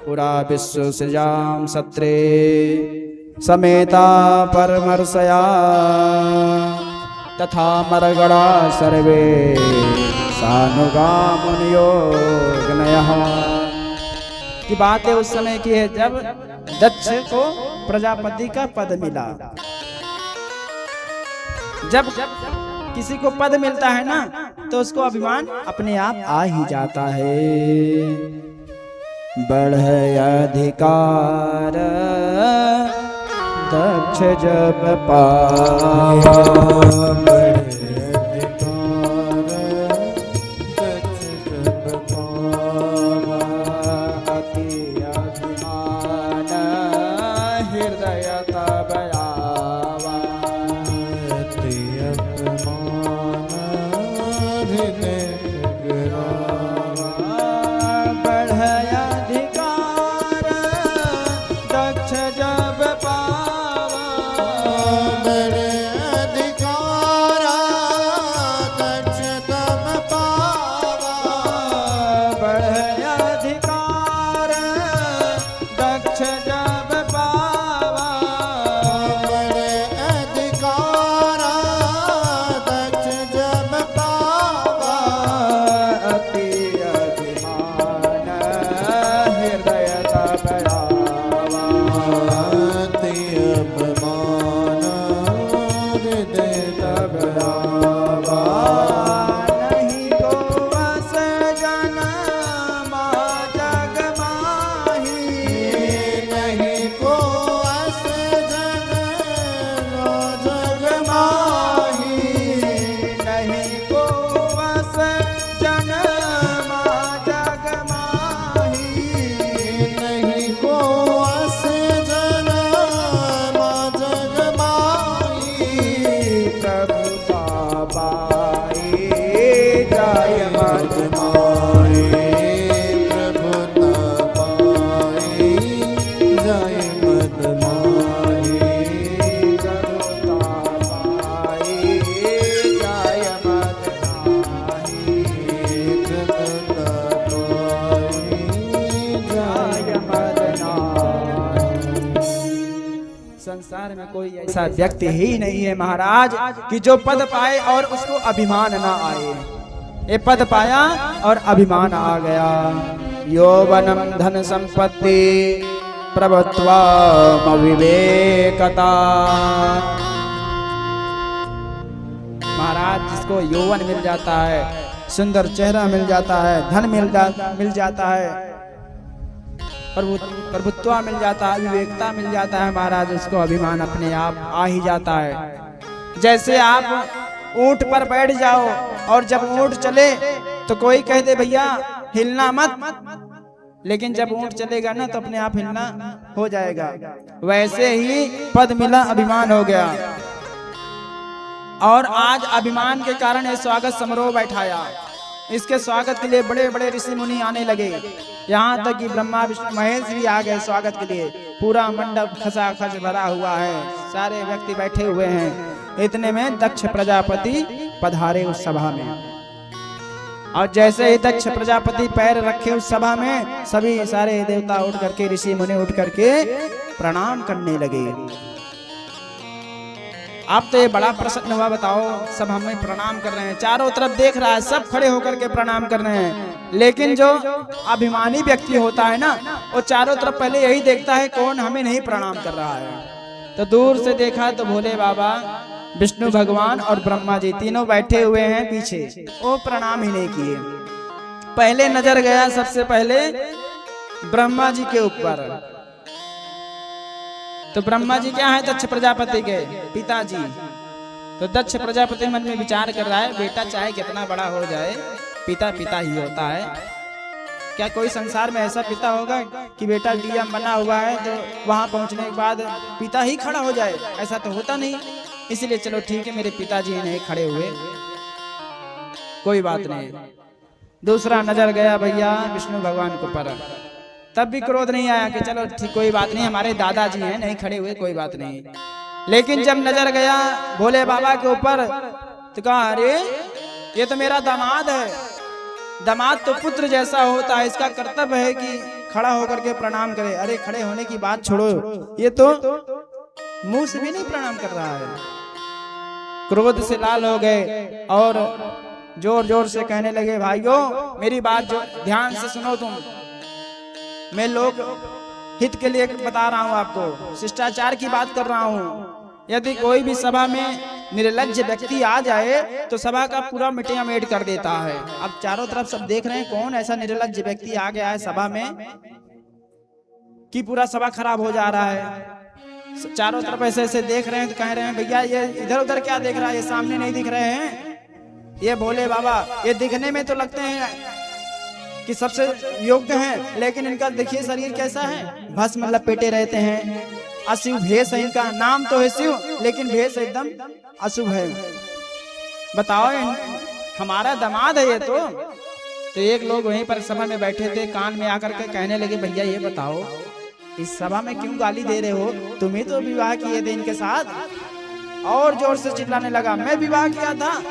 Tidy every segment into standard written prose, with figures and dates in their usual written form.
पुरा विश्व सृजाम सत्रे समेता परमर्षया तथा मरगणा सर्वे सानुगामुनियोगनयः। की बात है उस समय की है जब दक्ष को प्रजापति का पद मिला। जब किसी को पद मिलता है ना तो उसको अभिमान अपने आप आ ही जाता है। बढ़े अधिकार दक्ष जब पाया, संसार में कोई ऐसा व्यक्ति ही नहीं है महाराज कि जो पद पाए और उसको अभिमान ना आए। ये पद पाया और अभिमान आ गया। यौवनम धन संपत्ति प्रभुत्वम अविवेकता। महाराज जिसको यौवन मिल जाता है, सुंदर चेहरा मिल जाता है, धन मिल जाता है, प्रभुत्व मिल जाता है, विवेकता मिल जाता है महाराज, उसको अभिमान अपने आप आ ही जाता है। जैसे आप ऊंट पर बैठ जाओ और जब ऊंट चले तो कोई कह दे भैया हिलना मत, लेकिन जब ऊंट चलेगा ना तो अपने आप हिलना हो जाएगा। वैसे ही पद मिला, अभिमान हो गया। और आज अभिमान के कारण ये स्वागत समारोह बैठाया। इसके स्वागत के लिए बड़े बड़े ऋषि मुनि आने लगे, यहाँ तक कि ब्रह्मा विष्णु महेश भी आ गए स्वागत के लिए। पूरा मंडप खचाखच भरा हुआ है, सारे व्यक्ति बैठे हुए हैं। इतने में दक्ष प्रजापति पधारे उस सभा में, और जैसे ही दक्ष प्रजापति पैर रखे उस सभा में, सभी सारे देवता उठ करके, ऋषि मुनि उठ करके प्रणाम करने लगे। आप तो ये बड़ा प्रसन्न हुआ, बताओ सब हमें प्रणाम कर रहे हैं, चारों तरफ देख रहा है, सब खड़े होकर के प्रणाम कर रहे हैं। लेकिन जो अभिमानी व्यक्ति होता है ना, वो चारों तरफ पहले यही देखता है कौन हमें नहीं प्रणाम कर रहा है। तो दूर से देखा तो भोले बाबा, विष्णु भगवान और ब्रह्मा जी तीनों बैठे हुए हैं पीछे, वो प्रणाम ही नहीं किए। पहले नजर गया सबसे पहले ब्रह्मा जी के ऊपर। तो ब्रह्मा जी क्या है? दक्ष प्रजापति के पिताजी। तो दक्ष प्रजापति मन में विचार कर रहा है, बेटा चाहे कितना बड़ा हो जाए, पिता पिता ही होता है। क्या कोई संसार में ऐसा पिता होगा कि बेटा डीएम बना हुआ है तो वहां पहुंचने के बाद पिता ही खड़ा हो जाए? ऐसा तो होता नहीं। इसलिए चलो ठीक है, मेरे पिताजी नहीं खड़े हुए, कोई बात नहीं। दूसरा नजर गया भैया विष्णु भगवान के ऊपर, तब भी क्रोध नहीं आया कि चलो ठीक, कोई बात नहीं, हमारे दादाजी हैं नहीं खड़े हुए, कोई बात नहीं। लेकिन जब नजर गया भोले बाबा के ऊपर तो कहा, अरे ये तो मेरा दामाद है। दामाद तो पुत्र जैसा होता है, इसका कर्तव्य है कि खड़ा होकर के प्रणाम करे। अरे खड़े होने की बात छोड़ो, ये तो मुंह से भी नहीं प्रणाम कर रहा है। क्रोध से लाल हो गए और जोर जोर से कहने लगे, भाइयों मेरी बात जो ध्यान से सुनो तुम, मैं लोग हित के लिए बता रहा हूं आपको, शिष्टाचार की बात कर रहा हूं। यदि कोई भी सभा में निर्लज्ज व्यक्ति आ जाए तो सभा का पूरा मिटिया मेट कर देता है। अब चारों तरफ सब देख रहे हैं कौन ऐसा निर्लज्ज व्यक्ति आ गया है सभा में कि पूरा सभा खराब हो जा रहा है। चारों तरफ ऐसे ऐसे देख रहे हैं तो कह रहे हैं, भैया ये इधर उधर क्या देख रहा है, ये सामने नहीं दिख रहे हैं, ये भोले बाबा ये दिखने में तो लगते हैं कि सबसे योग्य हैं, लेकिन इनका देखिए शरीर कैसा है, भस्म लपेटे रहते हैं, अशुभ भेष है इनका। नाम तो है शिव लेकिन भेष एकदम अशुभ है। बताओ हमारा दामाद है ये तो एक लोग वहीं पर सभा में बैठे थे, कान में आकर के कहने लगे, भैया ये बताओ इस सभा में क्यों गाली दे रहे हो, तुम्हें तो विवाह किए थे इनके साथ। और जोर से चिल्लाने लगा, मैं विवाह किया था,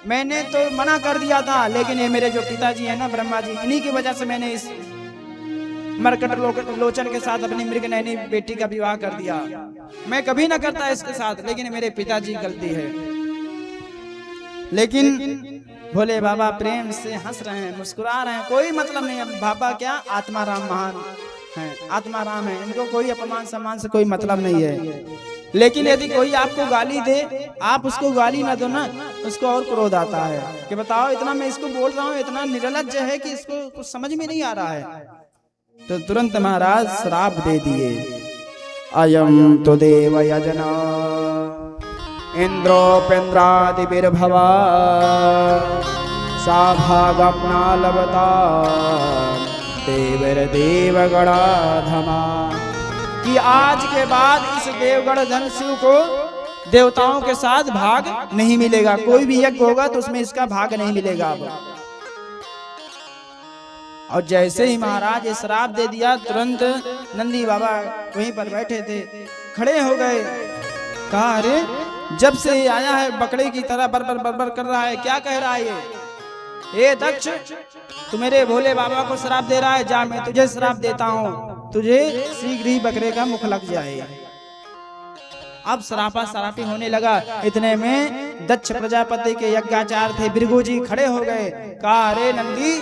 मैंने तो मना कर दिया था, लेकिन ये मेरे जो पिताजी है ना ब्रह्मा जी, इन्हीं की वजह से मैंने इस मरकट लोचन के साथ अपनी मृगनयनी बेटी का विवाह कर दिया। मैं कभी ना करता इसके साथ, लेकिन मेरे पिताजी गलती है। लेकिन भोले बाबा प्रेम से हंस रहे हैं, मुस्कुरा रहे हैं, कोई मतलब नहीं है। बाबा क्या आत्मा राम महान है, आत्मा राम है, इनको कोई अपमान सम्मान से कोई मतलब नहीं है। लेकिन यदि कोई आपको गाली दे, आप उसको गाली ना दो ना, उसको और क्रोध आता है कि बताओ इतना मैं इसको बोल रहा हूँ, इतना निर्लज्ज है कि इसको कुछ समझ में नहीं आ रहा है। तो तुरंत महाराज श्राप दे दिए, अयम तो देव यजना इंद्रोपेन्द्रादिभिर्भवा सा भागम्ना लभता देवगणाधमा, कि आज के बाद इस देवगण धन शिव को देवताओं के साथ भाग नहीं मिलेगा। कोई भी यज्ञ होगा तो उसमें इसका भाग नहीं मिलेगा। और जैसे ही महाराज ये श्राप दे दिया, तुरंत नंदी बाबा वहीं पर बैठे थे, खड़े हो गए। कहा, अरे जब से ये आया है बकरे की तरह बरबर बरबर कर रहा है, क्या कह रहा है ये दक्ष, तू मेरे भोले बाबा को श्राप दे रहा है, जा मैं तुझे श्राप देता हूँ, तुझे शीघ्र ही बकरे का मुख लग जाए। अब श्रापा श्रापी होने लगा। इतने में दक्ष प्रजापति के यज्ञाचार्य थे भृगु जी खड़े हो गए। कहा, अरे नंदी,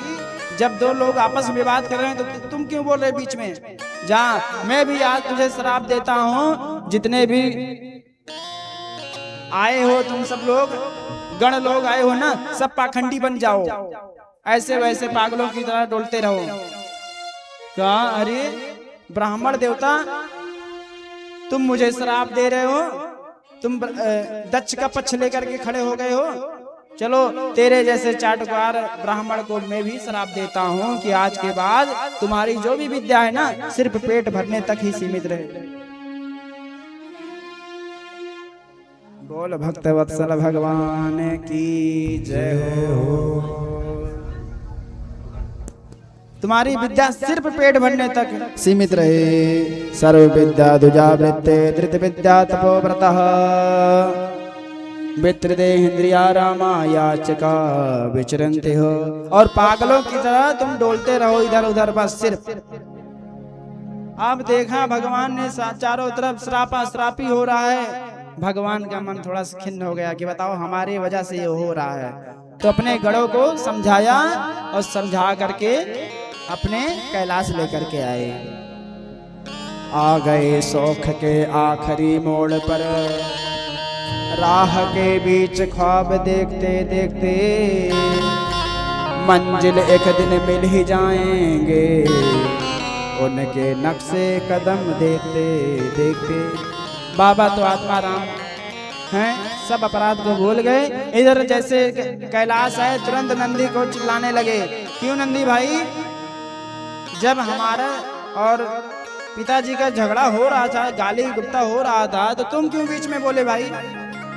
जब दो लोग आपस में बात कर रहे हैं तो तुम क्यों बोल रहे बीच में, जा मैं भी आज तुझे श्राप देता हूँ, जितने भी आए हो तुम सब लोग गण लोग आए हो ना, सब पाखंडी बन जाओ, ऐसे वैसे पागलों की तरह डोलते रहो। कहा, अरे ब्राह्मण देवता, तुम मुझे श्राप दे रहे हो, तुम दक्ष का पक्ष लेकर के खड़े हो गए हो, चलो तेरे जैसे चाटुकार ब्राह्मण को मैं भी श्राप देता हूँ कि आज के बाद तुम्हारी जो भी विद्या है ना, सिर्फ पेट भरने तक ही सीमित रहे। बोल भक्त वत्सल भगवान की जय हो। तुम्हारी विद्या सिर्फ पेट भरने तक सीमित रहे। सर्व विद्या दुजावृत्ते धृत विद्या तपोव्रतः वित्रदेहेन्द्रिया रामा याचका विचरन्ति हो। और पागलों की तरह तुम डोलते रहो इधर उधर बस सिर्फ। अब देखा भगवान ने चारों तरफ श्रापा श्रापी हो रहा है, भगवान का मन थोड़ा सा खिन्न हो गया कि बताओ हमारी वजह से ये हो रहा है। तो अपने गणों को समझाया और समझा करके अपने कैलाश लेकर के आए। आ गए शौख के आखिरी मोड़ पर, राह के बीच ख्वाब देखते देखते मंजिल एक दिन मिल ही जाएंगे, उनके नक्शे कदम देखते देखते। बाबा तो आत्मा राम हैं, सब अपराध को भूल गए। इधर जैसे कैलाश है, तुरंत नंदी को चिल्लाने लगे, क्यों नंदी भाई, जब हमारा और पिताजी का झगड़ा हो रहा था, गाली गुप्ता हो रहा था, तो तुम क्यों बीच में बोले भाई।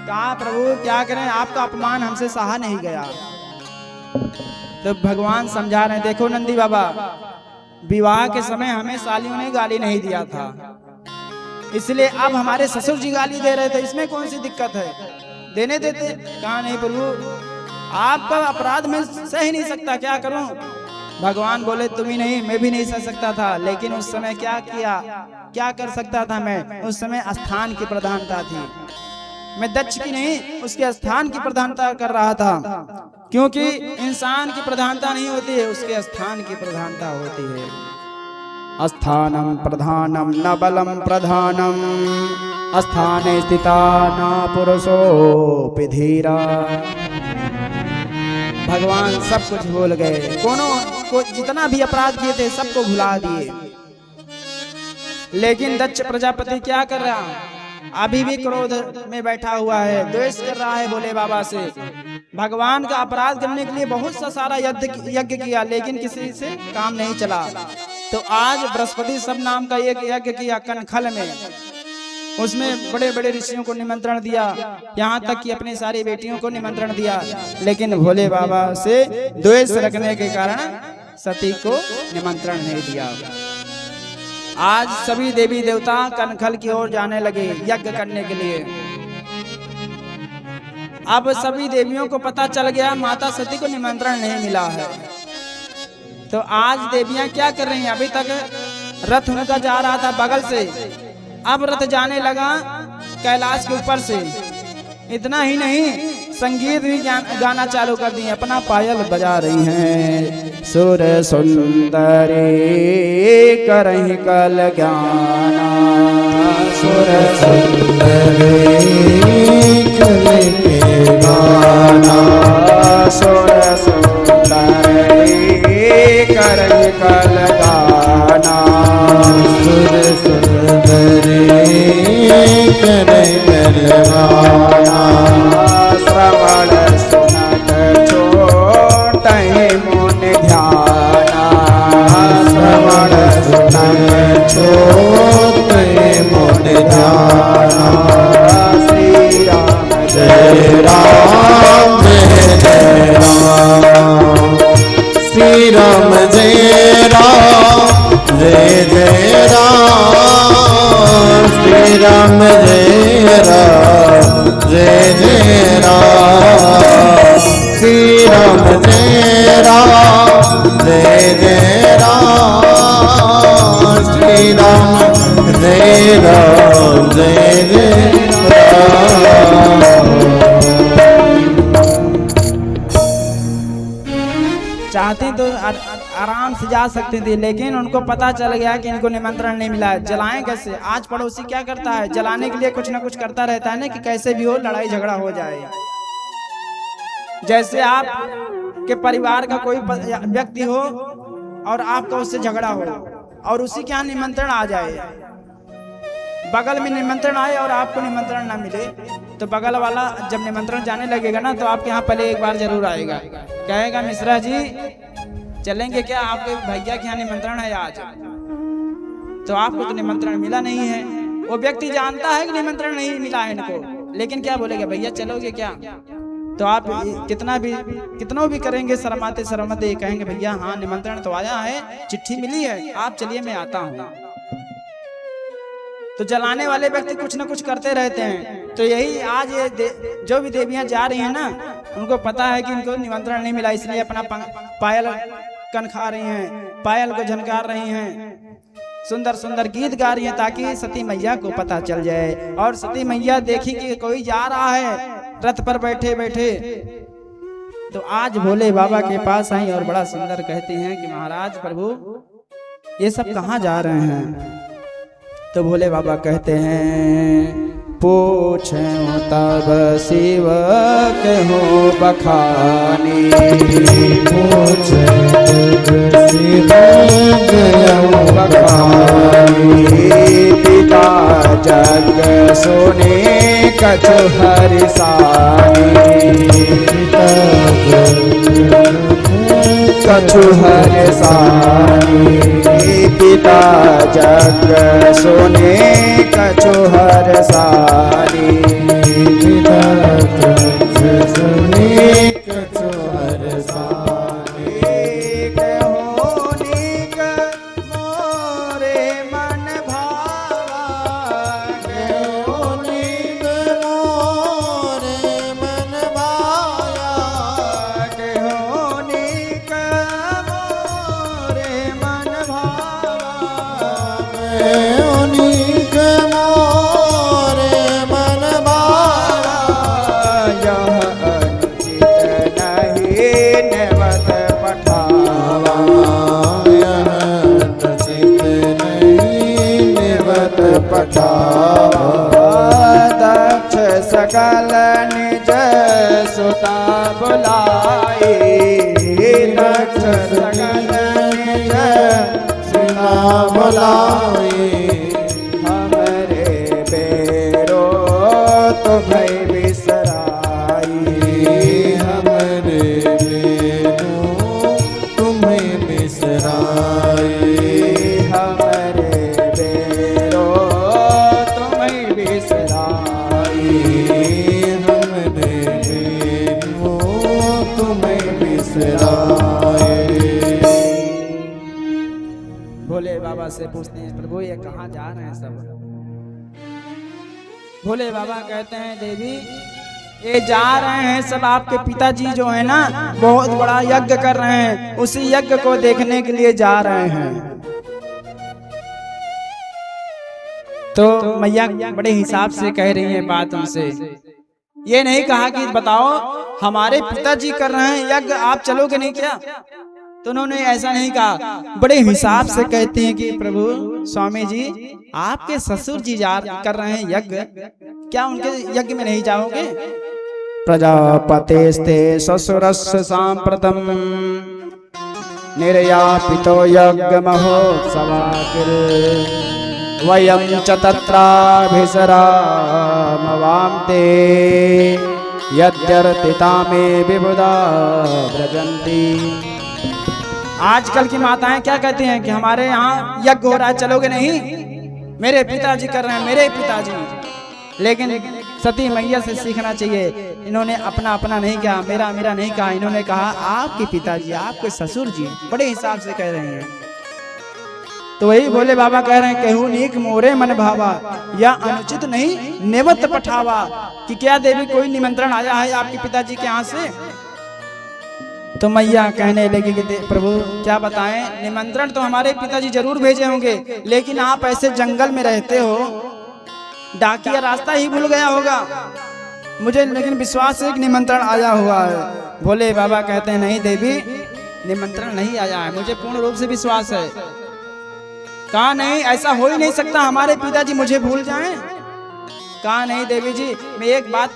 कहा, प्रभु क्या करें, आपका अपमान हमसे सहा नहीं गया। तो भगवान समझा रहे, देखो नंदी बाबा, विवाह के समय हमें सालियों ने गाली नहीं दिया था, इसलिए अब हमारे ससुर जी गाली दे रहे थे, इसमें कौन सी दिक्कत है, देने देते। कहा, नहीं प्रभु, आपका अपराध मैं सह नहीं सकता, क्या करूं। भगवान बोले तुम ही नहीं, मैं भी नहीं सह सकता था, लेकिन उस समय क्या किया, क्या कर सकता था मैं? उस समय स्थान की प्रधानता थी, मैं दक्ष की नहीं उसके स्थान की प्रधानता कर रहा था, क्योंकि इंसान की प्रधानता नहीं होती है, उसके स्थान की प्रधानता होती है। स्थानम प्रधानम न बलम प्रधानम, स्थाने स्थिता न पुरुषोऽपि धीरा। भगवान सब कुछ भूल गए, कोनो को जितना भी अपराध किए थे सबको भुला दिए, लेकिन दक्ष प्रजापति क्या कर रहा है? अभी भी क्रोध में बैठा हुआ है, द्वेष कर रहा है भोले बाबा से। भगवान का अपराध करने के लिए बहुत सा सारा यज्ञ किया, लेकिन किसी से काम नहीं चला। तो आज बृहस्पति सब नाम का एक यज्ञ किया कनखल में, उसमें बड़े बड़े ऋषियों को निमंत्रण दिया, यहाँ तक कि अपनी सारी बेटियों को निमंत्रण दिया, लेकिन भोले बाबा से द्वेष रखने के कारण सती को निमंत्रण नहीं दिया। आज सभी देवी देवता कनखल की ओर जाने लगे यज्ञ करने के लिए। अब सभी देवियों को पता चल गया माता सती को निमंत्रण नहीं मिला है, तो आज देवियां क्या कर रही हैं? अभी तक रथ उनका जा रहा था बगल से, अब रथ जाने लगा कैलाश के ऊपर से। इतना ही नहीं, संगीत भी गाना चालू कर दिए, अपना पायल बजा रही हैं। सुर सुंदरी करहि कल ज्ञाना, सुर सुंदरी करहि के गाना, सुर सुंदरी करहि कल गाना, सुर सुंदरी करहि कल गाना। श्रवण सुनत छोटहि मोन ध्याना, श्रवण सुनत छोटहि मोन ध्याना। श्री राम जय राम जय राम, श्री राम जय राम जय जय राम, श्री राम जय राम जय जय राम, श्री राम जय राम जय जय राम, श्री राम जय राम जय जय राम। चाहते तो आराम से जा सकते थे, लेकिन उनको पता चल गया कि इनको निमंत्रण नहीं मिला है, जलाएं कैसे? आज पड़ोसी क्या करता है? जलाने के लिए कुछ ना कुछ करता रहता है ना, कि कैसे भी हो लड़ाई झगड़ा हो जाए। जैसे आप के परिवार का कोई व्यक्ति हो और आपका उससे झगड़ा हो और उसी के यहाँ निमंत्रण आ जाए, बगल में निमंत्रण आए और आपको निमंत्रण ना मिले, तो बगल वाला जब निमंत्रण जाने लगेगा ना, तो आपके यहाँ पहले एक बार जरूर आएगा, कहेगा मिश्रा जी चलेंगे क्या? आपके भैया के यहाँ निमंत्रण है आज। तो आपको तो निमंत्रण मिला नहीं है, वो व्यक्ति जानता है कि निमंत्रण नहीं मिला है इनको, लेकिन क्या बोलेगा? भैया चलोगे क्या? तो आप कितना भी करेंगे शर्माते शर्माते कहेंगे भैया हाँ निमंत्रण तो आया है, चिट्ठी मिली है, आप चलिए मैं आता हूँ। तो जलाने वाले व्यक्ति कुछ न कुछ करते रहते हैं। तो यही आज ये जो भी देवियां जा रही हैं ना, उनको पता है कि इनको निमंत्रण नहीं मिला, इसलिए अपना पायल कनखा रही हैं, पायल को झनकार रही हैं, सुंदर सुंदर गीत गा रही हैं, ताकि सती मैया को पता चल जाए। और सती मैया देखी कि कोई जा रहा है रथ पर बैठे बैठे, तो आज भोले बाबा के पास आई और बड़ा सुंदर कहती हैं कि महाराज प्रभु ये सब कहाँ जा रहे हैं? तो भोले बाबा कहते हैं पूछो तब शिव कहो बखानी, पूछो तब शिव कहो बखानी, पिता जग सुने कछु हरिसानी, पिता कछु हरिसानी, पिता जग सुने कछु हरिसानी, पिता जग सुने कछु हरिसानी। कहो निक मोरे मन भावा, कहो निक मोरे मन भाया, कहो निक सकल निज सुता बुलाए, दक्ष सकल निज सुता बुलाए, हमरे बेरो तुम्हें बिसराई, हमरे बेरो तुम्हें बिसराई, हमरे बेरो तुम्हें बिसराई, हमरे बेरो तुम्हें बिसराई। भोले बाबा से पूछते हैं प्रभु ये कहाँ जा रहे हैं सब? भोले बाबा कहते हैं देवी ये जा रहे हैं सब आपके पिताजी जो है ना बहुत बड़ा यज्ञ कर रहे हैं, उसी यज्ञ को देखने के लिए जा रहे हैं। तो मैया बड़े हिसाब से कह रही है बात उनसे, ये नहीं कहा कि बताओ हमारे पिताजी कर रहे हैं यज्ञ, आप चलोगे नहीं क्या? तो उन्होंने ऐसा नहीं कहा, बड़े हिसाब से कहते हैं कि प्रभु स्वामी जी आपके ससुर जी कर रहे हैं यज्ञ, क्या उनके यज्ञ में नहीं जाओगे? प्रजापतेस्ते ससुरस्य सांप्रतम निर्यापितो यज्ञ महोत्सवाकिल वयं च तत्राभिसरामवां ते यद्यर्तिता में विबुधा व्रजन्ति। आजकल की माताएं क्या कहती हैं कि हमारे यहाँ यज्ञ हो रहा है, चलोगे नहीं? मेरे पिताजी कर रहे हैं, मेरे पिताजी। लेकिन सती मैया से सीखना चाहिए, इन्होंने अपना अपना नहीं कहा, मेरा मेरा नहीं कहा, इन्होंने कहा आपके पिताजी, आपके ससुर जी। बड़े हिसाब से कह रहे हैं। तो वही भोले बाबा कह रहे हैं, कहू नीक मोरे मन भावा या अनुचित नहीं नेवत पठावा, कि क्या देवी कोई निमंत्रण आया है आपके पिताजी के यहाँ से? तो मैया कहने लगी कि प्रभु क्या बताएं, निमंत्रण तो हमारे पिताजी जरूर भेजे होंगे, लेकिन आप ऐसे जंगल में रहते हो, डाकिया रास्ता ही भूल गया होगा, मुझे लेकिन विश्वास है कि निमंत्रण आया हुआ है। भोले बाबा कहते हैं नहीं देवी निमंत्रण नहीं आया है, मुझे पूर्ण रूप से विश्वास है। कहा नहीं, ऐसा हो ही नहीं सकता हमारे पिताजी मुझे भूल जाएं। कहा नहीं देवी जी, मैं एक बात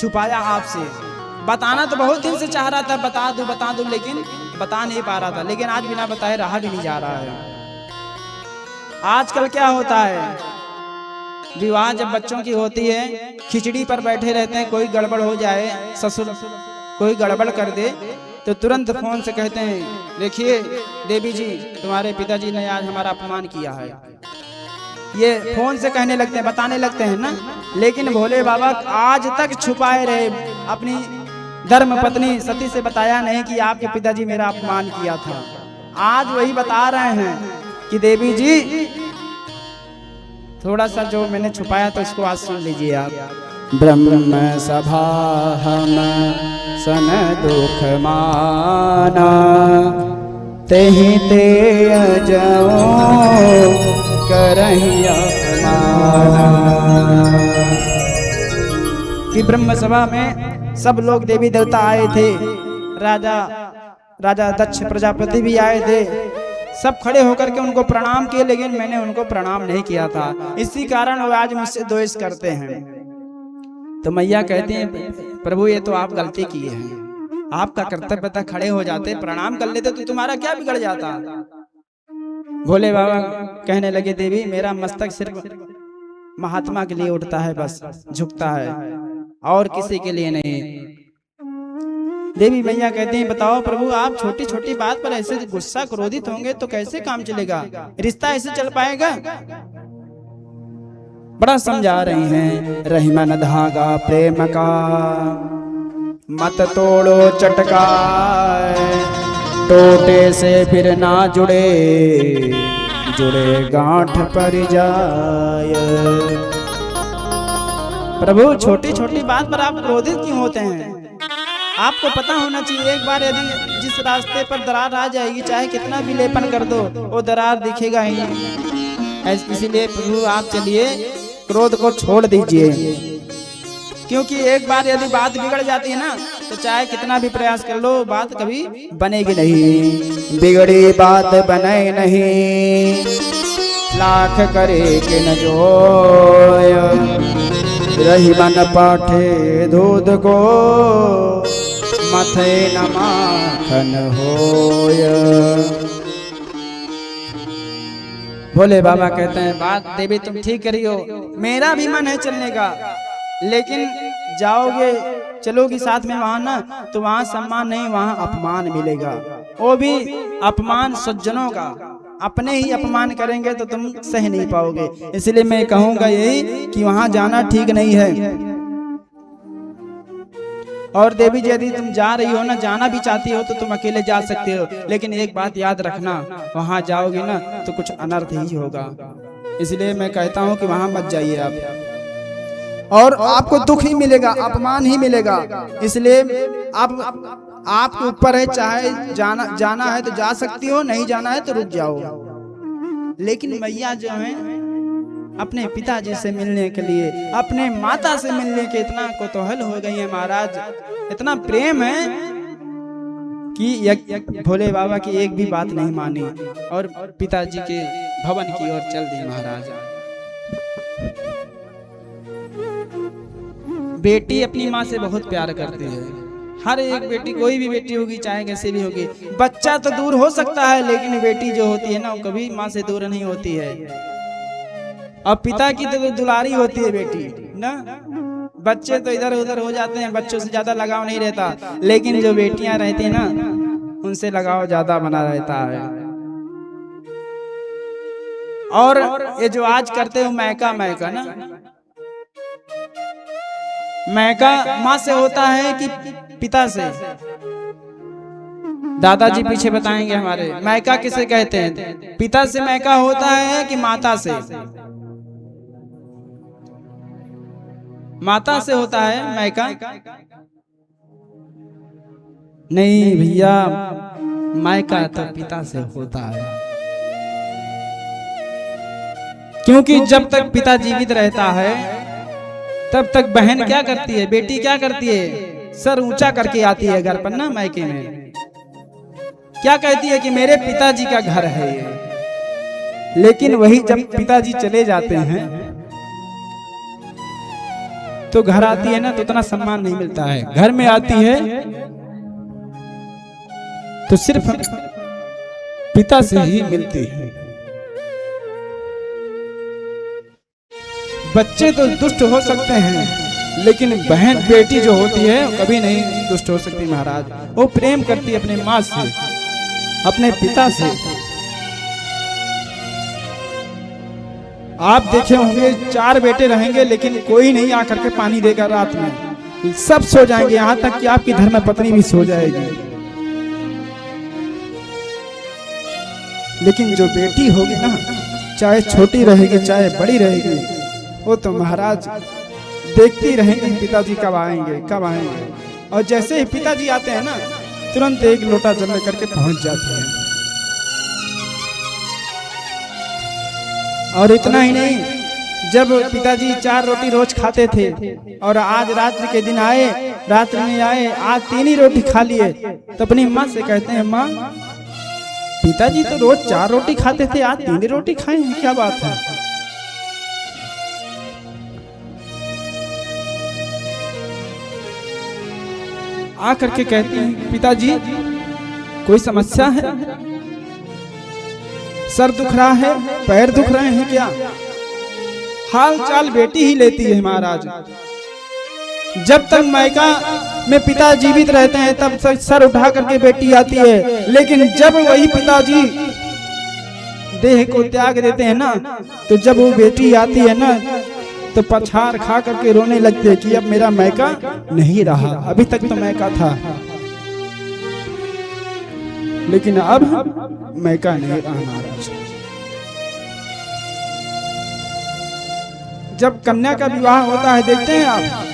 छुपाया आपसे, बताना तो बहुत दिन से चाह रहा था, बता दूं लेकिन बता नहीं पा रहा था, लेकिन आज बिना बताए रहा भी नहीं जा रहा है। आजकल क्या होता है, विवाह जब बच्चों की होती है, खिचड़ी पर बैठे रहते हैं, कोई गड़बड़ हो जाए, ससुर कोई गड़बड़ कर दे तो तुरंत फोन से कहते हैं देखिए देवी जी तुम्हारे पिताजी ने आज हमारा अपमान किया है, ये फोन से कहने लगते हैं, बताने लगते हैं ना। लेकिन भोले बाबा आज तक छुपाए रहे, अपनी धर्म पत्नी सती से बताया नहीं कि आपके पिताजी मेरा अपमान किया था। आज वही बता रहे हैं कि देवी जी थोड़ा सा जो मैंने छुपाया तो इसको आज सुन लीजिए आप। ब्रह्म सभा हम सन दुख माना, तेहि ते अजो करहि अपमाना। कि ब्रह्म सभा में सब लोग देवी देवता आए थे, राजा दक्ष प्रजापति भी आए थे, सब खड़े होकर के उनको प्रणाम किए, लेकिन मैंने उनको प्रणाम नहीं किया था, इसी कारण वो आज मुझसे द्वेष करते हैं। तो मैया कहती हैं प्रभु ये तो आप गलती किए हैं, आपका कर्तव्य था खड़े हो जाते प्रणाम कर लेते तो तुम्हारा क्या बिगड़ जाता। भोले बाबा कहने लगे देवी मेरा मस्तक सिर्फ महात्मा के लिए उठता है, बस झुकता है और किसी के लिए नहीं। देवी मैया कहती हैं बताओ प्रभु आप छोटी छोटी बात पर ऐसे गुस्सा क्रोधित होंगे तो कैसे काम चलेगा, रिश्ता ऐसे चल पाएगा। बड़ा समझा रही हैं रहीमन धागा प्रेम का मत तोड़ो चटका, टोटे से फिर ना जुड़े गांठ पर जाए। प्रभु छोटी छोटी बात पर आप क्रोधित क्यों होते हैं? आपको पता होना चाहिए एक बार यदि जिस रास्ते पर दरार आ जाएगी चाहे कितना भी लेपन कर दो वो दरार दिखेगा ही नहीं। इसीलिए प्रभु आप चलिए क्रोध को छोड़ दीजिए, क्योंकि एक बार यदि बात बिगड़ जाती है ना तो चाहे कितना भी प्रयास कर लो बात कभी बनेगी नहीं। बिगड़ी बात बने नहीं लाख करे कि न जोय, रही मन पाठे दूध को मथे न माखन होय। भोले बाबा कहते हैं बात देवी तुम ठीक करी हो, मेरा भी मन है चलने का, लेकिन जाओगे चलोगी साथ में वहां ना तो वहां सम्मान नहीं, वहां अपमान मिलेगा, वो भी अपमान सज्जनों का। अपने ही अपमान करेंगे तो तुम सह नहीं पाओगे। इसलिए मैं कहूंगा यही कि वहां जाना ठीक नहीं है। और देवी जी यदि तुम जा रही हो ना, जाना भी चाहती हो तो तुम अकेले जा सकते हो, लेकिन एक बात याद रखना, वहां जाओगे ना तो कुछ अनर्थ ही होगा। इसलिए मैं कहता हूं कि वहां मत जाइए आप, और आपको दुख ही मिलेगा, अपमान ही मिलेगा। इसलिए आपके ऊपर है, चाहे जाना है तो जा सकती हो, नहीं जाना है तो रुक जाओ। लेकिन मैया जो है अपने पिताजी से मिलने के लिए, अपने माता से मिलने के इतना कौतूहल हो गई है महाराज, इतना प्रेम है कि भोले बाबा की एक भी बात नहीं मानी और पिताजी के भवन की ओर चल दी महाराज। बेटी अपनी माँ से बहुत प्यार करती है, हर एक बेटी, कोई भी बेटी होगी चाहे कैसे भी होगी। बच्चा तो दूर हो सकता है, लेकिन बेटी जो होती है ना वो कभी माँ से दूर नहीं होती है। अब पिता की तो दुलारी होती है बेटी ना, बच्चे तो इधर उधर हो जाते हैं, बच्चों से ज्यादा लगाव नहीं रहता, लेकिन जो बेटियां रहती है ना उनसे लगाव ज्यादा बना रहता है। और ये जो आज करते हो मैका ना, मैका माँ से होता है कि पिता से? दादाजी पीछे बताएंगे हमारे। मैका किसे कहते हैं? पिता से मैका होता है कि माता से? माता से होता है मैका? नहीं भैया, मैका तो पिता से होता है, क्योंकि जब तक पिता जीवित रहता है तब तक बहन क्या करती है, बेटी क्या करती है, सर ऊंचा करके आती है घर पर ना, मायके में क्या कहती है कि मेरे पिताजी का घर है ये। लेकिन वही जब पिताजी चले जाते हैं तो घर आती है ना तो उतना सम्मान नहीं मिलता है। घर में आती है तो सिर्फ पिता से ही मिलती है। बच्चे तो दुष्ट हो सकते हैं, लेकिन बहन बेटी जो होती है कभी नहीं दुष्ट हो सकती महाराज। वो प्रेम करती है अपने माँ से, अपने पिता से। आप देखे होंगे 4 बेटे रहेंगे लेकिन कोई नहीं आकर के पानी देगा रात में, सब सो जाएंगे, यहाँ तक कि आपकी धर्मपत्नी भी सो जाएगी। लेकिन जो बेटी होगी ना, चाहे छोटी रहेगी चाहे बड़ी रहेगी, वो तो महाराज देखती रहेंगे पिताजी कब आएंगे कब आएंगे। और जैसे ही पिताजी आते हैं ना तुरंत एक लोटा जल लेकर के पहुंच जाते हैं। और इतना ही नहीं, जब पिताजी 4 रोटी रोज खाते थे और आज रात्रि के दिन आए, रात्रि में आए, आज 3 ही रोटी खा लिए, तो अपनी माँ से कहते हैं माँ पिताजी तो रोज 4 रोटी खाते थे, आज 3 ही रोटी खाए हैं, क्या बात है? आकर के कहती हैं पिताजी कोई समस्या है, सर दुख रहा है, पैर दुख रहे हैं क्या? हाल चाल बेटी ही लेती है महाराज। जब तक मायका में पिता जीवित रहते हैं तब तक सर उठा करके बेटी आती है, लेकिन जब वही पिताजी देह को त्याग देते हैं ना, तो जब वो बेटी आती है ना तो पछाड़ खा करके रोने लगते हैं कि अब मेरा मैका नहीं रहा, अभी तक तो मैका था लेकिन अब मैका नहीं रहा महाराज। जब कन्या का विवाह होता है देखते हैं आप,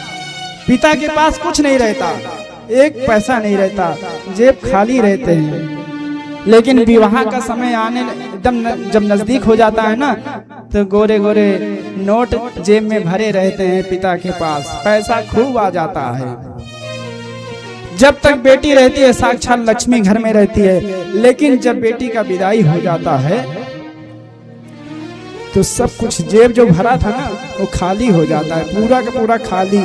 पिता के पास कुछ नहीं रहता, 1 पैसा नहीं रहता, जेब खाली रहते हैं। लेकिन विवाह का समय आने एकदम जब नजदीक हो जाता है ना तो गोरे गोरे नोट जेब में भरे रहते हैं, पिता के पास पैसा खूब आ जाता है। जब तक बेटी रहती है साक्षात लक्ष्मी घर में रहती है, लेकिन जब बेटी का विदाई हो जाता है तो सब कुछ जेब जो भरा था ना वो खाली हो जाता है, पूरा का पूरा खाली।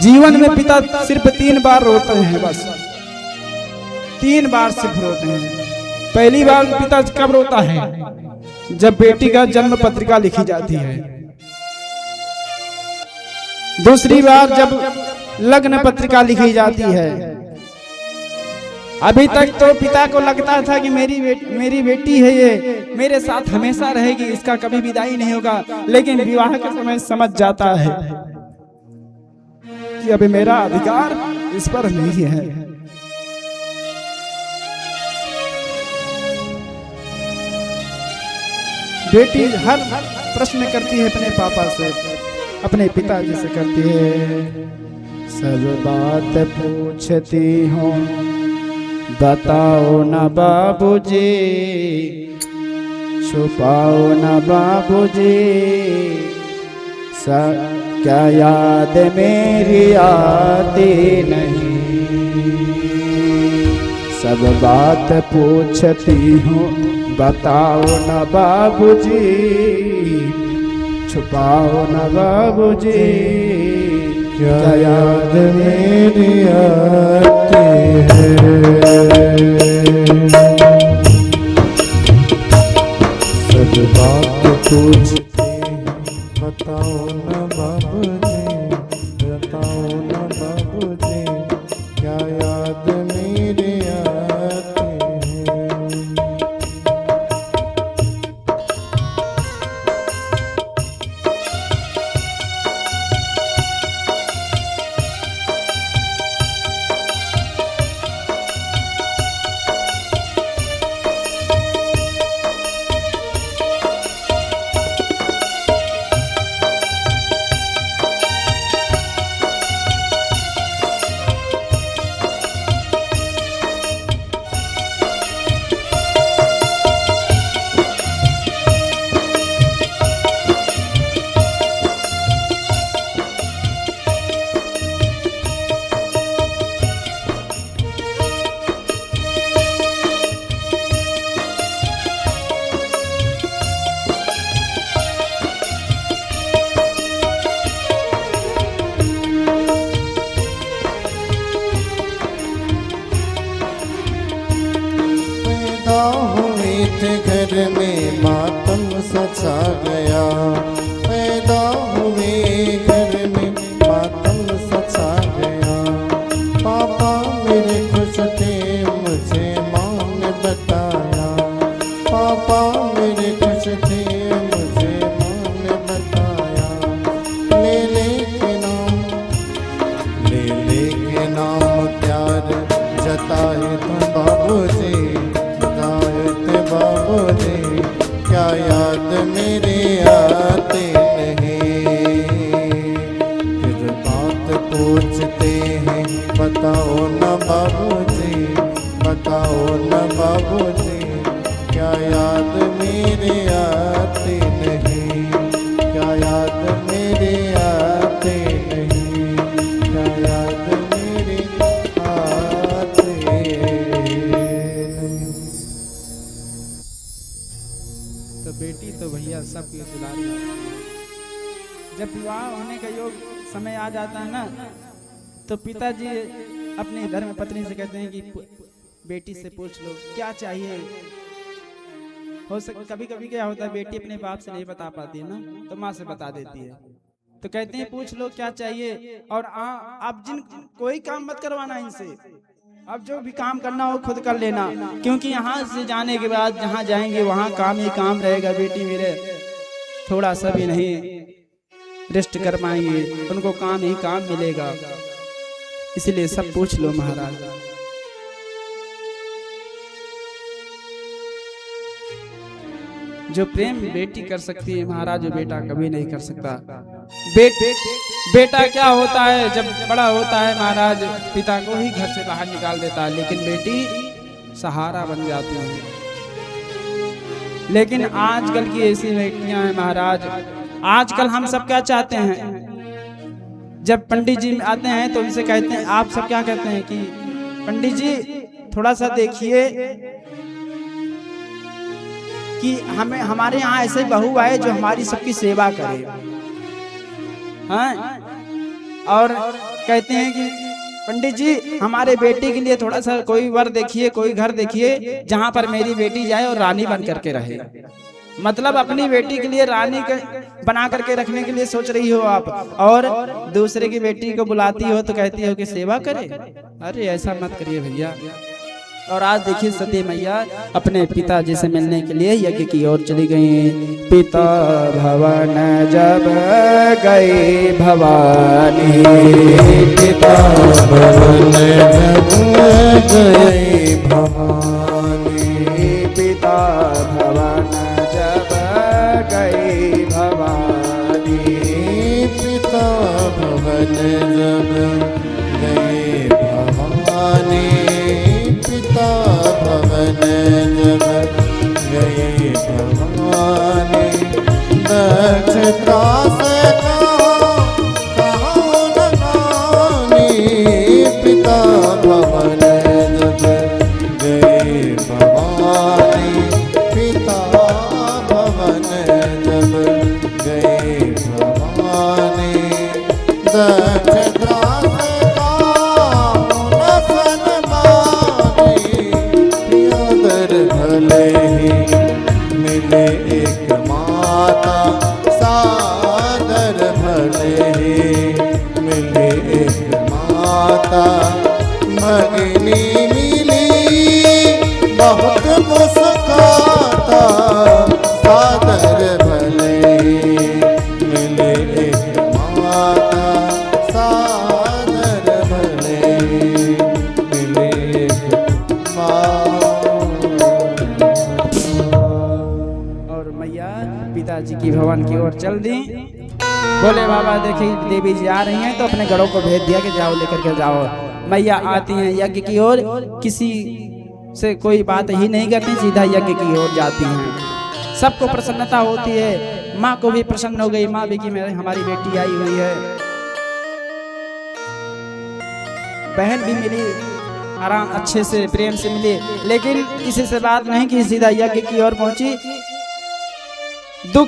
जीवन में पिता सिर्फ 3 बार रोते हैं, बस 3 बार सिर्फ रोते हैं। पहली बार पिता कब रोता है? जब बेटी का जन्म पत्रिका लिखी जाती है। दूसरी बार जब लग्न पत्रिका लिखी जाती है। अभी तक तो पिता को लगता था कि मेरी बेटी है, ये मेरे साथ हमेशा रहेगी, इसका कभी विदाई नहीं होगा। लेकिन विवाह के समय समझ जाता है कि अभी मेरा अधिकार इस पर नहीं है। बेटी हर प्रश्न करती है अपने पापा से, अपने पिताजी से करती है। सब बात पूछती हूँ, बताओ ना बाबूजी, छुपाओ ना बाबूजी, क्या याद मेरी आती नहीं। सब बात पूछती हूँ, बताओ ना बाबूजी, छुपाओ ना बाबूजी, क्या याद मेरी आती है। सब बात पूछते बताओ ना बाबूजी, बताओ ना बाबूजी, क्या याद मेरी आती है। घर में मातम सचा गया, पैदा हुए घर में मातम सचा गया। पापा मेरे खुश थे मुझे माँ ने बताया, पापा मेरे खुश थे मुझे माँ ने बताया। ले के नाम प्यार जताए तुम बाबूजी, बाबूजी, क्या याद मेरे आते नहीं। फिर बात पूछते हैं, बताओ ना बाबूजी, बताओ ना बाबूजी, क्या याद मेरे आते नहीं। क्या याद मेरे आते नहीं, क्या याद मेरे आते नहीं। तो बेटी तो भैया सबकी दुलारी होती है। जब विवाह होने का योग समय आ जाता है ना, तो पिताजी अपनी धर्म पत्नी से कहते हैं कि बेटी से पूछ लो क्या चाहिए। कभी कभी क्या होता है, बेटी अपने बाप से नहीं बता पाती है ना, तो माँ से बता देती है। तो कहते हैं पूछ लो क्या चाहिए, और आप कोई काम मत करवाना इनसे, अब जो भी काम करना हो खुद कर लेना, क्योंकि यहाँ से जाने के बाद जहाँ जाएंगे वहाँ काम ही काम रहेगा। बेटी मेरे थोड़ा सा भी नहीं रेस्ट कर पाएंगे, उनको काम ही काम मिलेगा। इसलिए सब पूछ लो महाराज। जो प्रेम बेटी कर सकती है महाराज, जो बेटा कभी नहीं कर सकता। बेटा क्या होता है, जब बड़ा होता है महाराज पिता को ही घर से बाहर निकाल देता है, लेकिन बेटी सहारा बन जाती है। लेकिन आजकल की ऐसी बेटियां हैं महाराज, आजकल हम सब क्या चाहते हैं, जब पंडित जी आते हैं तो उनसे कहते हैं, आप सब क्या कहते हैं कि पंडित जी थोड़ा सा देखिए कि हमें हमारे यहाँ ऐसे बहू आए जो हमारी सबकी सेवा करे। हाँ, और कहते हैं कि पंडित जी हमारे बेटी के लिए थोड़ा सा कोई वर देखिए, कोई घर देखिए जहाँ पर मेरी बेटी जाए और रानी बन करके रहे। मतलब अपनी बेटी के लिए रानी बना करके रखने के लिए सोच रही हो आप, और दूसरे की बेटी को बुलाती हो तो कहती हो कि सेवा करे। अरे ऐसा मत करिए भैया। और आज देखिए सती मैया अपने पिताजी से मिलने के लिए यज्ञ की ओर चली गई। पिता भवन जब गई भवानी, पिता भवन जब गई भवानी, पिता भवन जब गई भवानी, पिता भवन जब गई भवानी, पिता भवन जब गई भवानी, दक्षता से कहो न गानी, पिता भवन जब गई भवानी, पिता भवन जब गई भवानी, दक्षता से भले ही मिले एक माता, सादर भले ही मिले एक माता, भगिनी मिली बहुत मुस्काता, सादर भले ही मिले एक माता, सादर भले ही मिले एक माता। पिताजी की भवन की ओर चल दी। बोले बाबा देखिए देवी जी आ रही हैं, तो अपने गढ़ों को भेज दिया कि जाओ लेकर के जाओ। मैया आती हैं यज्ञ की ओर, किसी से कोई बात ही नहीं करती, सीधा यज्ञ की ओर जाती हैं। सबको प्रसन्नता होती है, माँ को भी प्रसन्न हो गई। माँ भी कि मेरे हमारी बेटी आई हुई है। बहन भी मिली, आराम अच्छे से प्रेम से मिली, लेकिन किसी से बात नहीं की, सीधा यज्ञ की ओर पहुंची। दुख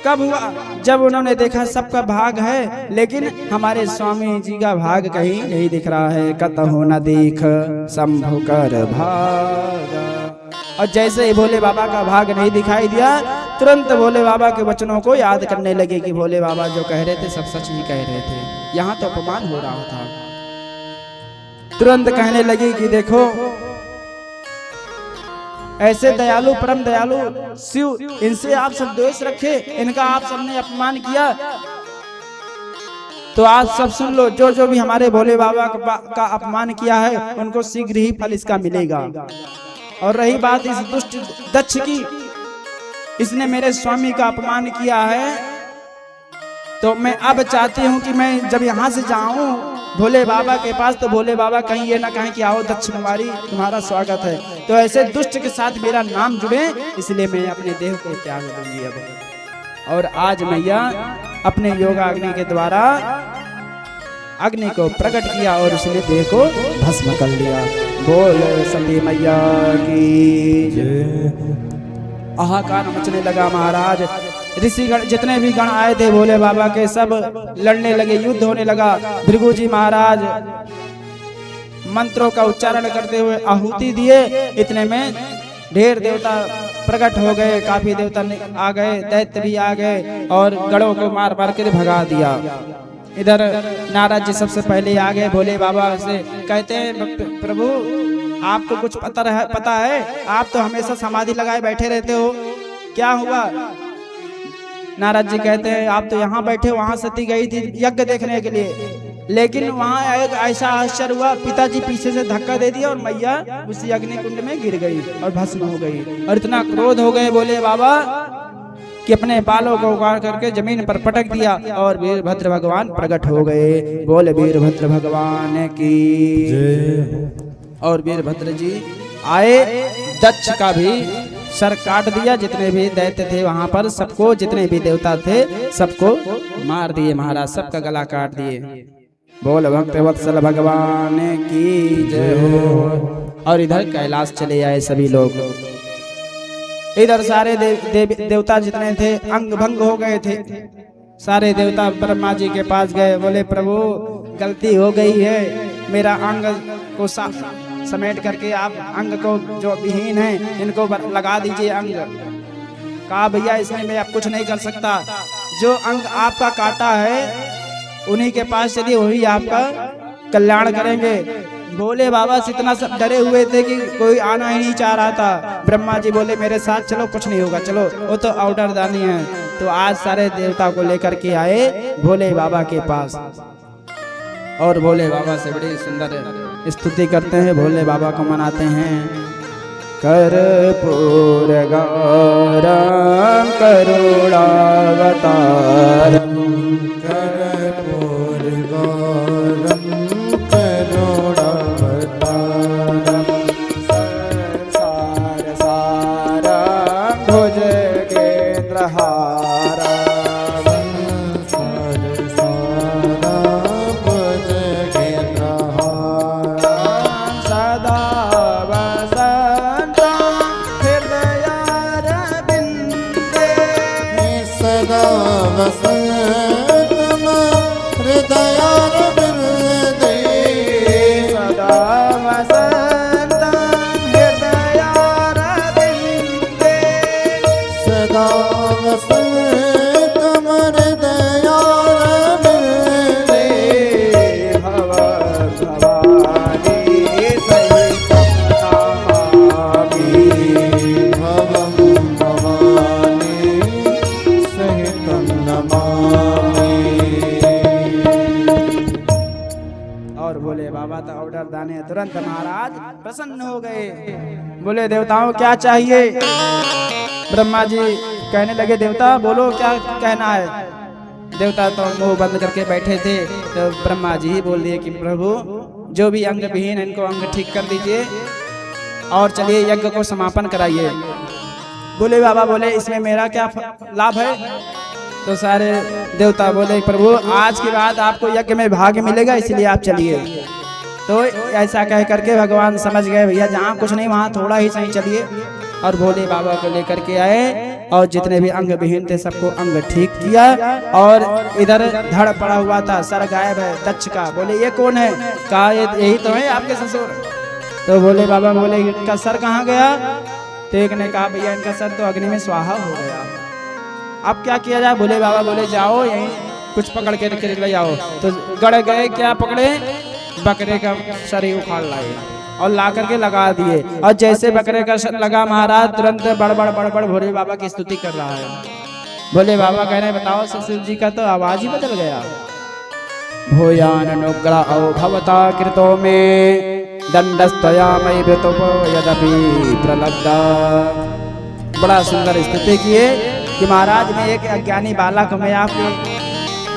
कब हुआ? जब उन्होंने देखा सबका भाग है, लेकिन हमारे स्वामी जी का भाग कहीं नहीं दिख रहा है। कतहु न देख शंभु कर भागा। और जैसे ही भोले बाबा का भाग नहीं दिखाई दिया, तुरंत भोले बाबा के वचनों को याद करने लगे कि भोले बाबा जो कह रहे थे सब सच ही कह रहे थे, यहाँ तो अपमान हो रहा था। तुरंत कहने लगे कि देखो ऐसे दयालु परम दयालु शिव, इनसे आप सब द्वेष रखे, इनका आप सबने अपमान किया, तो आज सब सुन लो। जो जो भी हमारे भोले बाबा का अपमान किया है, उनको शीघ्र ही फल इसका मिलेगा। और रही बात इस दुष्ट दक्ष की, इसने मेरे स्वामी का अपमान किया है, तो मैं अब चाहती हूँ कि मैं जब यहाँ से जाऊं भोले बाबा के पास, तो भोले बाबा कहीं ये ना कहें कि आओ दक्ष कुमारी तुम्हारा स्वागत है। तो ऐसे दुष्ट के साथ मेरा नाम जुड़े, इसलिए मैं अपने देह को त्याग दूंगी अब। और आज मैया अपने योगा अग्नि के द्वारा अग्नि को प्रकट किया और उसने देह को भस्म कर लिया। बोल सती मैया की जय। हाहाकार मचने लगा महाराज। ऋषिगण जितने भी गण आए थे भोले बाबा के, सब लड़ने लगे, युद्ध होने लगा। भृगु जी महाराज मंत्रों का उच्चारण करते हुए आहुति दिए। इतने में ढेर देवता प्रकट हो गए, काफी देवता आ गए, दैत्य भी आ गए और गणों को मार मार कर भगा दिया। इधर नारद जी सबसे पहले आ गए भोले बाबा से, कहते हैं प्रभु आपको कुछ पता है? आप तो हमेशा समाधि लगाए बैठे रहते हो, क्या हुआ? नारद जी कहते हैं आप तो यहाँ बैठे, वहां सती गई थी यज्ञ देखने के लिए, लेकिन वहां एक ऐसा आश्चर्य हुआ, पिताजी पीछे से धक्का दे दिया और मैया उसी अग्नि कुंड में गिर गई और भस्म हो गई। और इतना क्रोध हो गए भोले बाबा कि अपने बालों को उखाड़ करके जमीन पर पटक दिया और वीरभद्र भगवान प्रकट हो गए। बोले वीरभद्र भगवान की जय। और वीरभद्र जी आए, दक्ष का भी सर काट दिया, जितने भी दैत्य थे वहां पर सबको, जितने भी देवता थे सबको मार दिए महाराज, सबका गला काट दिए। बोल भक्त वत्सल भगवान की जय हो। और इधर कैलाश चले आए सभी लोग। इधर सारे देवता जितने थे अंग भंग हो गए थे। सारे देवता ब्रह्मा जी के पास गए, बोले प्रभु गलती हो गई है, मेरा अंग को समेट करके आप अंग को जो विहीन है इनको लगा दीजिए अंग। कहा भैया इसमें मैं अब कुछ नहीं कर सकता, जो अंग आपका काटा है उन्हीं के पास चलिए, वही आपका कल्याण करेंगे। बोले बाबा इतना सब डरे हुए थे कि कोई आना ही नहीं चाह रहा था। ब्रह्मा जी बोले मेरे साथ चलो, कुछ नहीं होगा, चलो वो तो ऑर्डर दानी है। तो आज सारे देवता को लेकर के आए भोले बाबा के पास और भोले बाबा से बड़ी सुंदर स्तुति करते हैं, भोले बाबा को मनाते हैं। कर्पूर गौरम करुणावतारम, कर्पूर गौरम करुणावतारम, संसार सारम भुजगेन्द्रहारम, संसार सारम भुजगेन्द्रहारम, सदा सदा वसन्तम हृदयारविन्दे, सदा वसन्तं हृदयारविन्दे, सदा वसन्तम हृदयारविन्दे, भवभवानी सहितं नमामि, भवं भवानी सहितं नमामि। और बोले बाबा तो ऑर्डर दाने तुरंत महाराज प्रसन्न हो गए। बोले देवताओं क्या चाहिए? ब्रह्मा जी कहने लगे देवता बोलो क्या कहना है। देवता तो मुंह बंद करके बैठे थे, तो ब्रह्मा जी ही बोल दिए कि प्रभु जो भी अंग विहीन है इनको अंग ठीक कर दीजिए और चलिए यज्ञ को समापन कराइए। बोले बाबा बोले इसमें मेरा क्या लाभ है? तो सारे देवता बोले प्रभु आज के बाद आपको यज्ञ में भाग मिलेगा, इसलिए आप चलिए। तो ऐसा कह करके भगवान समझ गए भैया जहाँ कुछ नहीं वहाँ थोड़ा ही सही चलिए, और भोले बाबा को लेकर के आए और जितने भी अंग विहीन थे सबको अंग ठीक किया। और इधर धड़ पड़ा हुआ था, सर गायब है दक्ष का। बोले ये कौन है? कहा यही तो है आपके ससुर। तो भोले बाबा बोले इनका सर कहाँ गया? तो एक ने कहा भैया इनका सर तो अग्नि में स्वाहा हो गया, अब क्या किया जाए? भोले बाबा बोले जाओ यहीं कुछ पकड़ के ले जाओ। तो गड़ गए, क्या पकड़े? बकरे का सर ही उखाड़ लाए और ला करके लगा दिए। और जैसे बकरे का सर लगा महाराज तुरंत बड़बड़ बड़बड़ भोले बाबा की स्तुति कर रहा है। भोले बाबा कह रहे बताओ ससुर जी का तो आवाज ही बदल गया। भूयान अनुग्रह भवता कृतो में दंडस्तयामयि भृतुपो यदपि प्रलब्धा। बड़ा सुंदर स्तुति किए कि महाराज मैं एक अज्ञानी बालक हूँ, मैं आपके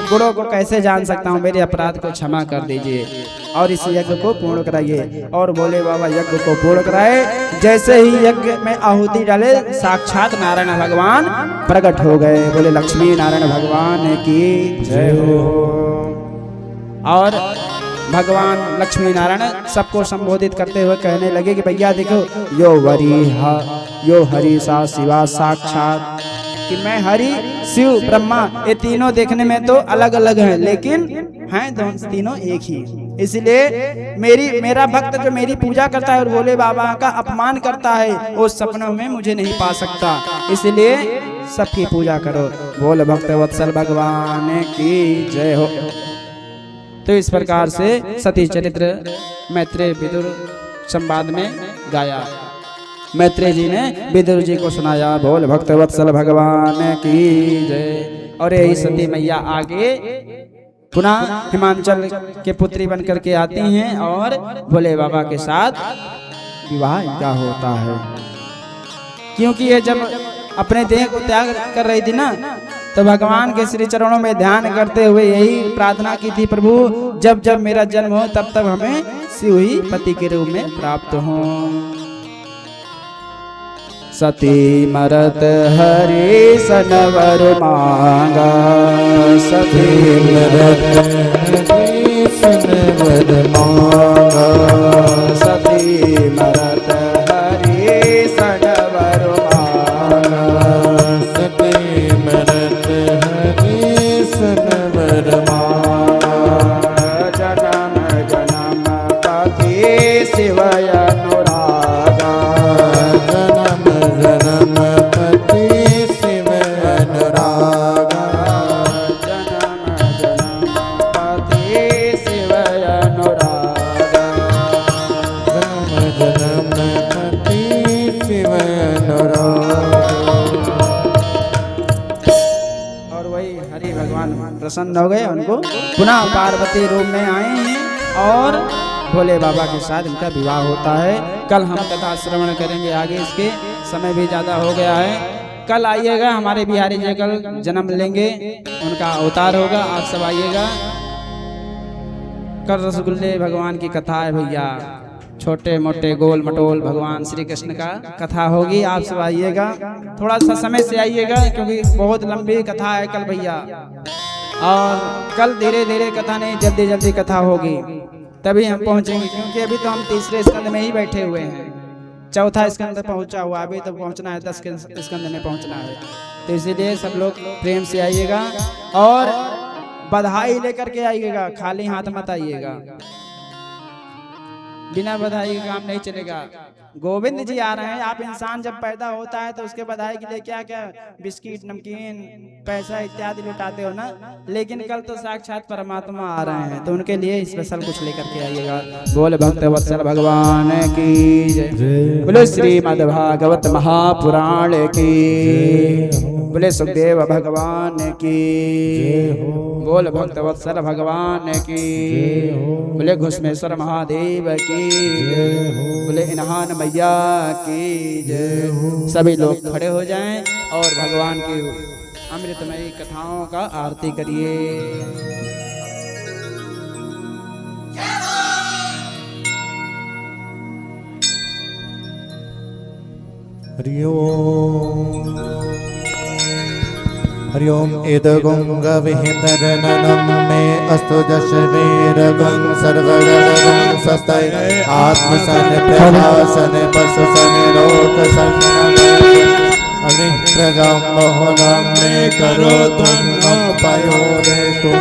गुणों को कैसे जान सकता हूँ, मेरे अपराध को क्षमा कर दीजिए और इस यज्ञ को पूर्ण कराइए। और भोले बाबा यज्ञ को पूर्ण कराए। जैसे ही यज्ञ में आहुति डाले साक्षात नारायण भगवान प्रकट हो गए। बोले लक्ष्मी नारायण भगवान की जय हो। और भगवान लक्ष्मी नारायण सबको संबोधित करते हुए कहने लगे कि भैया देखो यो हरि सा शिवा साक्षात, कि मैं हरि शिव ब्रह्मा ये तीनों देखने में तो अलग अलग हैं लेकिन हैं दोनों तीनों एक ही। इसलिए मेरा भक्त जो मेरी पूजा करता है और भोले बाबा का अपमान करता है वो सपनों में मुझे नहीं पा सकता, इसलिए सबकी पूजा करो। बोल भक्त वत्सल भगवान की जय हो। तो इस प्रकार से सती चरित्र मैत्रेय विदुर संवाद में गाया। मैत्रेय जी ने विदुर जी को सुनाया। बोल भक्त वत्सल भगवान की जय। और यही सती मैया आगे पुनः हिमांचल के पुत्री बन करके आती हैं और भोले बाबा के साथ विवाह इनका होता है। क्योंकि ये जब अपने देह को त्याग कर रही थी ना, तो भगवान के श्री चरणों में ध्यान करते हुए यही प्रार्थना की थी, प्रभु जब जब मेरा जन्म हो तब तब हमें शिव ही पति के रूप में प्राप्त हो। सती मरत हरि सनवर मांगा, सती मरत हरि सनवर मांगा, सती मरत हरि सनवर मांगा, प्रसन्न हो गए, उनको पुनः पार्वती रूप में आए हैं और भोले बाबा के साथ इनका विवाह होता है। कल हम कथा श्रवण करेंगे आगे, इसके समय भी ज़्यादा हो गया है। कल आइएगा, हमारे बिहारी जी कल जन्म लेंगे, उनका अवतार होगा, आप सब आइएगा। कल रसगुल्ले भगवान की कथा है भैया, छोटे मोटे गोल मटोल भगवान श्री कृष्ण का कथा होगी, आप सब आइएगा। थोड़ा सा समय से आइएगा क्योंकि बहुत लंबी कथा है कल भैया, और कल धीरे धीरे कथा नहीं, जल्दी जल्दी कथा होगी तभी हम पहुंचेंगे, क्योंकि अभी तो हम तीसरे स्कंद में ही बैठे हुए हैं, चौथा स्कंद पहुंचा हुआ, अभी तो पहुंचना है 10 स्कंद में पहुंचना है। तो इसीलिए सब लोग प्रेम से आइएगा और बधाई लेकर के आइएगा, खाली हाथ मत आइएगा, बिना बधाई का काम नहीं चलेगा। गोविंद जी आ रहे हैं। आप इंसान जब पैदा होता है तो उसके बधाई के लिए क्या क्या बिस्किट नमकीन पैसा इत्यादि लुटाते हो ना, लेकिन कल तो साक्षात परमात्मा आ रहे हैं तो उनके लिए स्पेशल कुछ लेकर के आइएगा। बोल भक्त वत्सल भगवान की जय, बोले श्रीमद् भागवत महापुराण की, बोले सुखदेव भगवान की, बोल भक्त वत्सल भगवान की, बोले घुष्मेश्वर महादेव की, बोले इन्हान मैया की जय। सभी लोग खड़े हो जाएं और भगवान की अमृतमयी कथाओं का आरती करिए। हरि ओम हरि ओम इदगुंगविहितजननं मे अस्तु जशवीरगं सर्वगं स्वस्ति आत्मसन प्रभासन पशुसन लोकसन अग्नि प्रजां बहुलं मे करोतु पयोरेतु